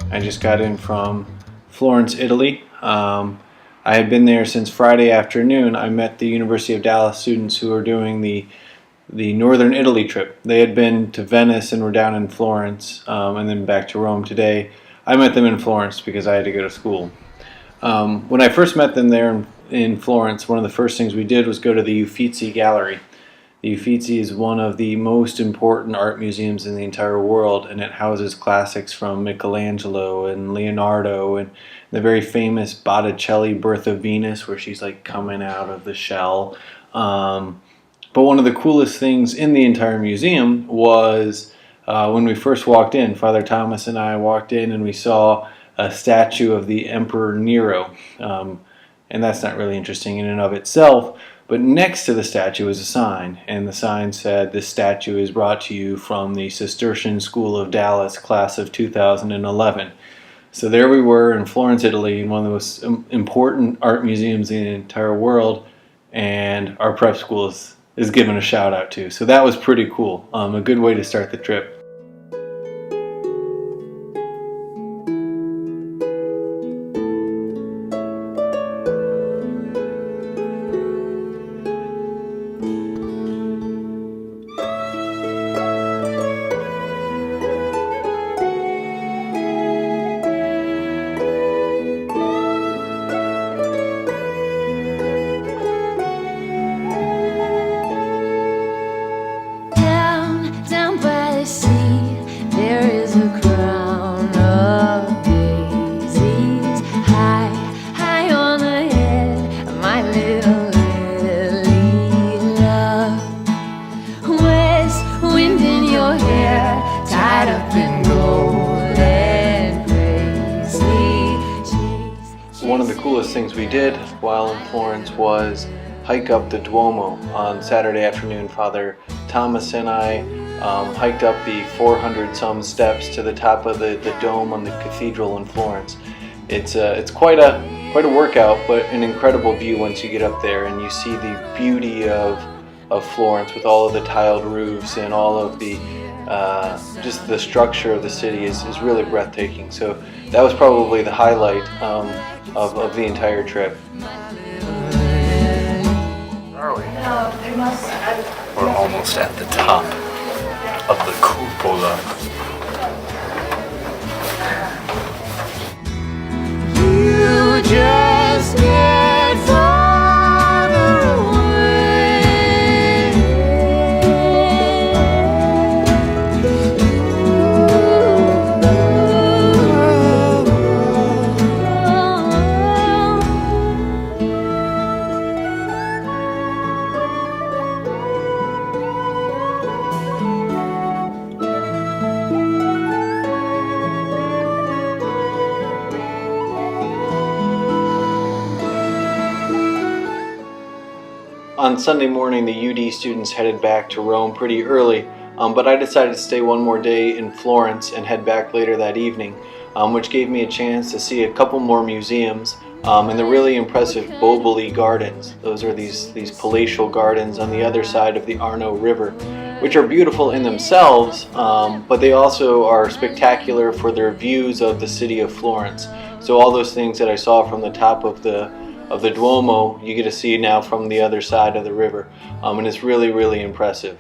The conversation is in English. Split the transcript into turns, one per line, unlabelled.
I just got in from Florence, Italy. I had been there since Friday afternoon. I met the University of Dallas students who are doing the Northern Italy trip. They had been to Venice and were down in Florence, and then back to Rome today. I met them in Florence because I had to go to school. When I first met them there in Florence, one of the first things we did was go to the Uffizi Gallery. The Uffizi is one of the most important art museums in the entire world, and it houses classics from Michelangelo and Leonardo and the very famous Botticelli Birth of Venus, where she's like coming out of the shell. But one of the coolest things in the entire museum was when we first walked in. Father Thomas and I walked in and we saw a statue of the Emperor Nero. And that's not really interesting in and of itself. But next to the statue is a sign, and the sign said, "This statue is brought to you from the Cistercian School of Dallas, class of 2011. So there we were in Florence, Italy, in one of the most important art museums in the entire world, and our prep school is given a shout out to. So that was pretty cool. A good way to start the trip. One of the coolest things we did while in Florence was hike up the Duomo. On Saturday afternoon, Father Thomas and I hiked up the 400-some steps to the top of the dome on the cathedral in Florence. It's quite a workout, but an incredible view once you get up there and you see the beauty of Florence with all of the tiled roofs and all of the just the structure of the city is really breathtaking. So that was probably the highlight of the entire trip.
Where are we? We're almost at the top of the cupola.
You just get farther away.
On Sunday morning, the UD students headed back to Rome pretty early, but I decided to stay one more day in Florence and head back later that evening, which gave me a chance to see a couple more museums and the really impressive Boboli Gardens. Those are these palatial gardens on the other side of the Arno River, which are beautiful in themselves, but they also are spectacular for their views of the city of Florence. So all those things that I saw from the top of the Duomo, you get to see now from the other side of the river, and it's really, really impressive.